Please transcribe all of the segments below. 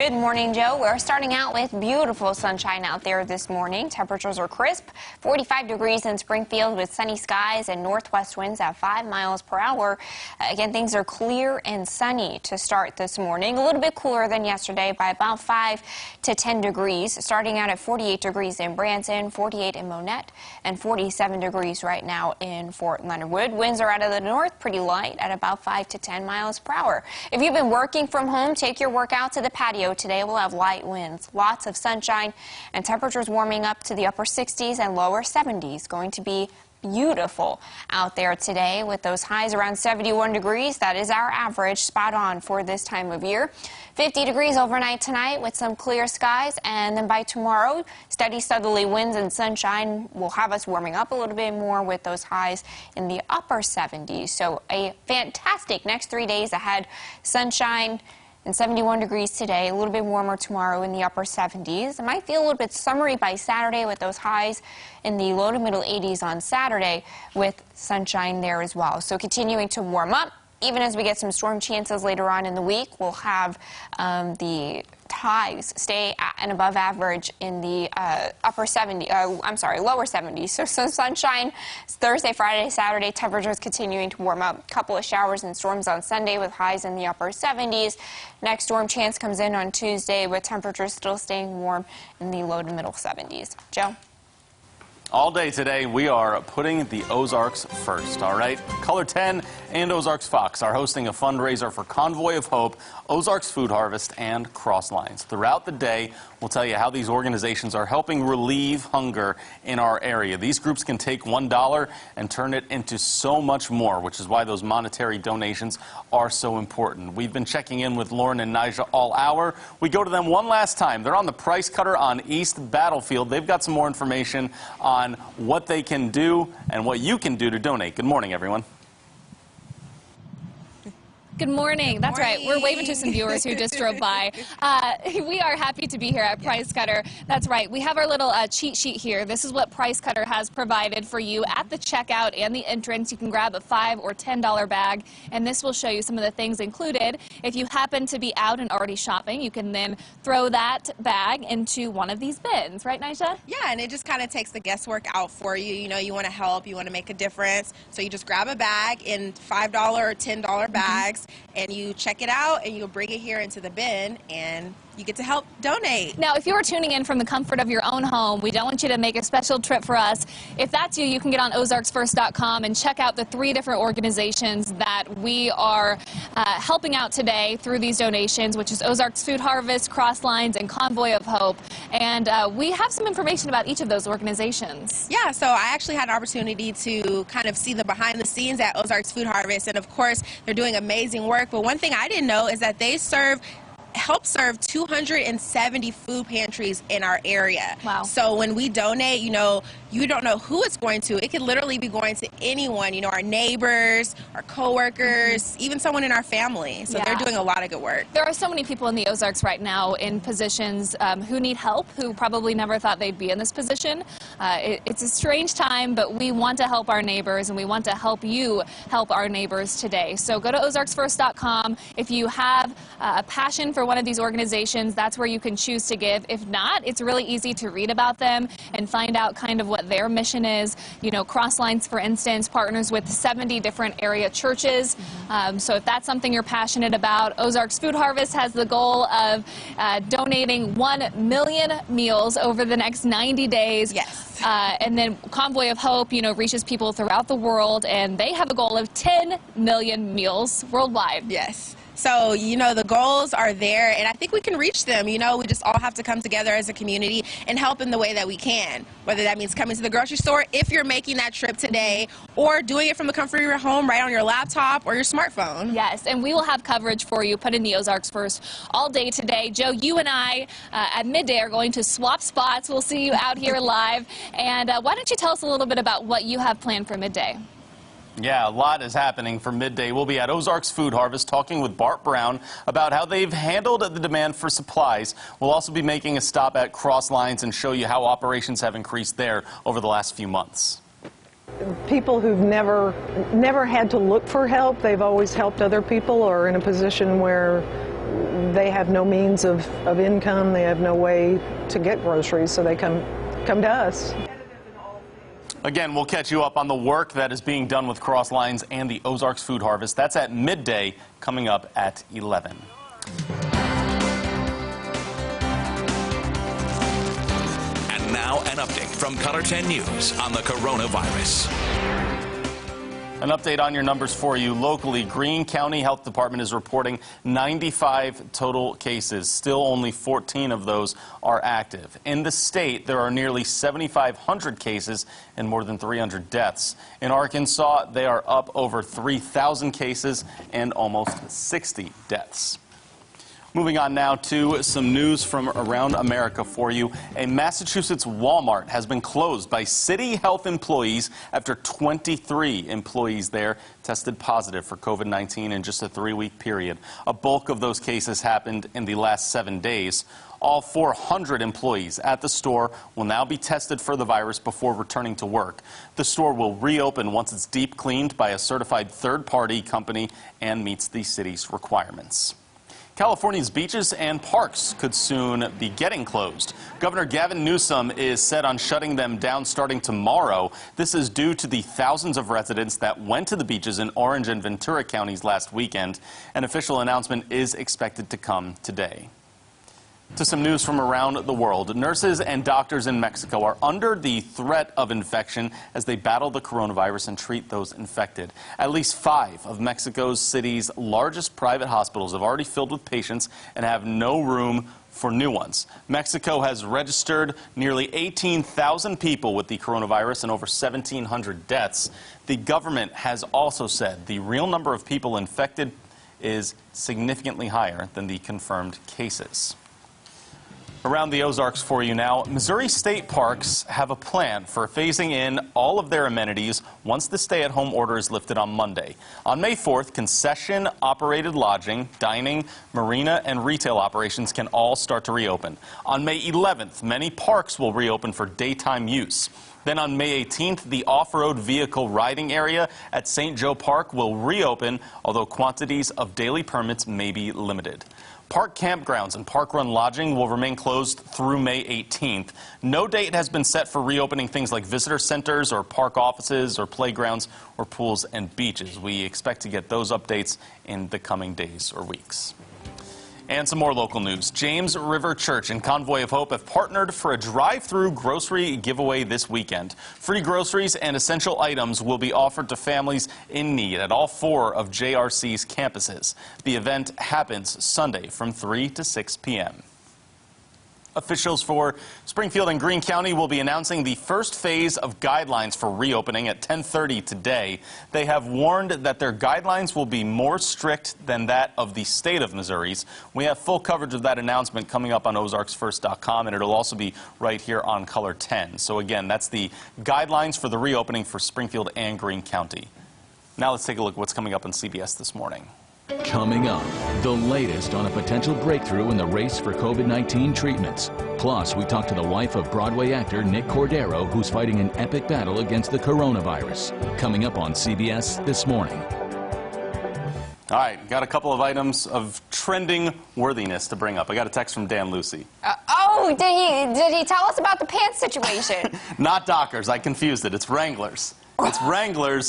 Good morning, Joe. We're starting out with beautiful sunshine out there this morning. Temperatures are crisp, 45 degrees in Springfield with sunny skies and northwest winds at 5 miles per hour. Again, things are clear and sunny to start this morning. A little bit cooler than yesterday by about 5 to 10 degrees. Starting out at 48 degrees in Branson, 48 in Monette, and 47 degrees right now in Fort Leonard Wood. Winds are out of the north, pretty light at about 5 to 10 miles per hour. If you've been working from home, take your workout to the patio. Today we'll have light winds, lots of sunshine, and temperatures warming up to the upper 60s and lower 70s. Going to be beautiful out there today with those highs around 71 degrees. That is our average, spot on for this time of year. 50 degrees overnight tonight with some clear skies, and then by tomorrow, steady southerly winds and sunshine will have us warming up a little bit more with those highs in the upper 70s. So a fantastic next 3 days ahead. Sunshine and 71 degrees today, a little bit warmer tomorrow in the upper 70s. It might feel a little bit summery by Saturday with those highs in the low to middle 80s on Saturday with sunshine there as well. So continuing to warm up. Even as we get some storm chances later on in the week, we'll have the highs stay at and above average in the lower 70s. So some sunshine Thursday, Friday, Saturday. Temperatures continuing to warm up. A couple of showers and storms on Sunday with highs in the upper 70s. Next storm chance comes in on Tuesday with temperatures still staying warm in the low to middle 70s. Joe? All day today, we are putting the Ozarks first, all right? Color 10 and Ozarks Fox are hosting a fundraiser for Convoy of Hope, Ozarks Food Harvest, and Cross Lines. Throughout the day, we'll tell you how these organizations are helping relieve hunger in our area. These groups can take $1 and turn it into so much more, which is why those monetary donations are so important. We've been checking in with Lauren and Nija all hour. We go to them one last time. They're on the price cutter on East Battlefield. They've got some more information on what they can do and what you can do to donate. Good morning, everyone. Good morning. That's right. We're waving to some viewers who just drove by. We are happy to be here at Price Cutter. That's right. We have our little cheat sheet here. This is what Price Cutter has provided for you at the checkout and the entrance. You can grab a $5 or $10 bag, and this will show you some of the things included. If you happen to be out and already shopping, you can then throw that bag into one of these bins. Right, Nija? Yeah, and it just kind of takes the guesswork out for you. You know, you want to help, you want to make a difference. So you just grab a bag in $5 or $10 bags. And you check it out, and you'll bring it here into the bin, and you get to help donate. Now, if you are tuning in from the comfort of your own home, we don't want you to make a special trip for us. If that's you, you can get on OzarksFirst.com and check out the 3 different organizations that we are helping out today through these donations, which is Ozarks Food Harvest, Cross Lines, and Convoy of Hope. And we have some information about each of those organizations. Yeah, so I actually had an opportunity to kind of see the behind the scenes at Ozarks Food Harvest, and of course, they're doing amazing work. But one thing I didn't know is that they help serve 270 food pantries in our area. Wow. So when we donate, you know, you don't know who it's going to. It could literally be going to anyone, you know, our neighbors, our coworkers, even someone in our family. So they're doing a lot of good work. There are so many people in the Ozarks right now in positions who need help, who probably never thought they'd be in this position. It's a strange time, but we want to help our neighbors, and we want to help you help our neighbors today. So go to OzarksFirst.com. If you have a passion for one of these organizations, that's where you can choose to give. If not, it's really easy to read about them and find out kind of what their mission is. You know, Cross Lines, for instance, partners with 70 different area churches. So if that's something you're passionate about, Ozarks Food Harvest has the goal of donating 1 million meals over the next 90 days. Yes. And then Convoy of Hope, you know, reaches people throughout the world, and they have a goal of 10 million meals worldwide. Yes. So, you know, the goals are there, and I think we can reach them. You know, we just all have to come together as a community and help in the way that we can, whether that means coming to the grocery store if you're making that trip today, or doing it from the comfort of your home right on your laptop or your smartphone. Yes, and we will have coverage for you, put in the Ozarks First all day today. Joe, you and I at midday are going to swap spots. We'll see you out here live. And why don't you tell us a little bit about what you have planned for midday? Yeah, a lot is happening for midday. We'll be at Ozarks Food Harvest talking with Bart Brown about how they've handled the demand for supplies. We'll also be making a stop at Cross Lines and show you how operations have increased there over the last few months. People who've never had to look for help, they've always helped other people, or in a position where they have no means of income. They have no way to get groceries, so they come to us. Again, we'll catch you up on the work that is being done with Cross Lines and the Ozarks Food Harvest. That's at midday, coming up at 11. And now an update from Color 10 News on the coronavirus. An update on your numbers for you. Locally, Greene County Health Department is reporting 95 total cases. Still only 14 of those are active. In the state, there are nearly 7,500 cases and more than 300 deaths. In Arkansas, they are up over 3,000 cases and almost 60 deaths. Moving on now to some news from around America for you. A Massachusetts Walmart has been closed by city health employees after 23 employees there tested positive for COVID-19 in just a 3-week period. A bulk of those cases happened in the last 7 days. All 400 employees at the store will now be tested for the virus before returning to work. The store will reopen once it's deep cleaned by a certified third-party company and meets the city's requirements. California's beaches and parks could soon be getting closed. Governor Gavin Newsom is set on shutting them down starting tomorrow. This is due to the thousands of residents that went to the beaches in Orange and Ventura counties last weekend. An official announcement is expected to come today. To some news from around the world. Nurses and doctors in Mexico are under the threat of infection as they battle the coronavirus and treat those infected. At least 5 of Mexico's city's largest private hospitals have already filled with patients and have no room for new ones. Mexico has registered nearly 18,000 people with the coronavirus and over 1,700 deaths. The government has also said the real number of people infected is significantly higher than the confirmed cases. Around the Ozarks for you now, Missouri state parks have a plan for phasing in all of their amenities once the stay-at-home order is lifted on Monday. On May 4th, concession-operated lodging, dining, marina, and retail operations can all start to reopen. On May 11th, many parks will reopen for daytime use. Then on May 18th, the off-road vehicle riding area at St. Joe Park will reopen, although quantities of daily permits may be limited. Park campgrounds and park-run lodging will remain closed through May 18th. No date has been set for reopening things like visitor centers or park offices or playgrounds or pools and beaches. We expect to get those updates in the coming days or weeks. And some more local news. James River Church and Convoy of Hope have partnered for a drive-through grocery giveaway this weekend. Free groceries and essential items will be offered to families in need at all 4 of JRC's campuses. The event happens Sunday from 3 to 6 p.m. Officials for Springfield and Greene County will be announcing the first phase of guidelines for reopening at 10:30 today. They have warned that their guidelines will be more strict than that of the state of Missouri's. We have full coverage of that announcement coming up on OzarksFirst.com, and it'll also be right here on Color 10. So again, that's the guidelines for the reopening for Springfield and Greene County. Now let's take a look at what's coming up on CBS this morning. Coming up, the latest on a potential breakthrough in the race for COVID-19 treatments. Plus, we talk to the wife of Broadway actor Nick Cordero, who's fighting an epic battle against the coronavirus. Coming up on CBS this morning. All right, got a couple of items of trending worthiness to bring up. I got a text from Dan Lucy. Did he tell us about the pants situation? Not Dockers, I confused it. It's Wranglers. It's Wranglers,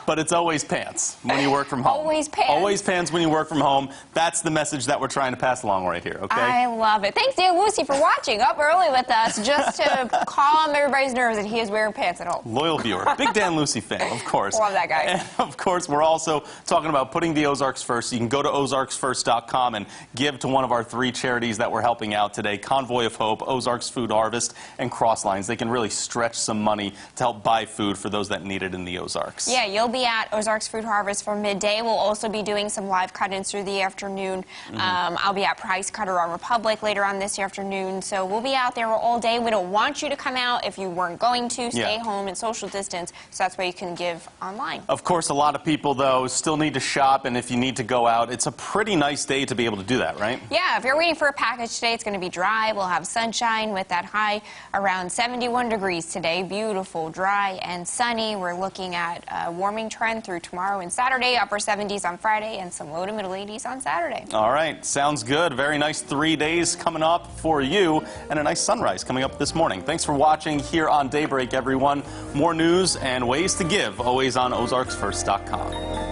but it's always pants when you work from home. Always pants. Always pants when you work from home. That's the message that we're trying to pass along right here, okay? I love it. Thanks, Dan Lucy, for watching up early with us just to calm everybody's nerves that he is wearing pants at home. Loyal viewer. Big Dan Lucy fan, of course. Love that guy. And of course, we're also talking about putting the Ozarks first. You can go to OzarksFirst.com and give to one of our 3 charities that we're helping out today. Convoy of Hope, Ozarks Food Harvest, and Cross Lines. They can really stretch some money to help buy food for those that need it in the Ozarks. Yeah, you'll be at Ozarks Food Harvest for midday. We'll also be doing some live cut-ins through the afternoon. I'll be at Price Cutter on Republic later on this afternoon. So we'll be out there all day. We don't want you to come out if you weren't going to. Stay home and social distance. So that's why you can give online. Of course, a lot of people, though, still need to shop. And if you need to go out, it's a pretty nice day to be able to do that, right? Yeah, if you're waiting for a package today, it's going to be dry. We'll have sunshine with that high around 71 degrees today. Beautiful, dry, and sunny. We're looking at warming same trend through tomorrow and Saturday, upper 70s on Friday and some low to middle 80s on Saturday. All right, sounds good. Very nice 3 days coming up for you, and a nice sunrise coming up this morning. Thanks for watching here on Daybreak, everyone. More news and ways to give always on OzarksFirst.com.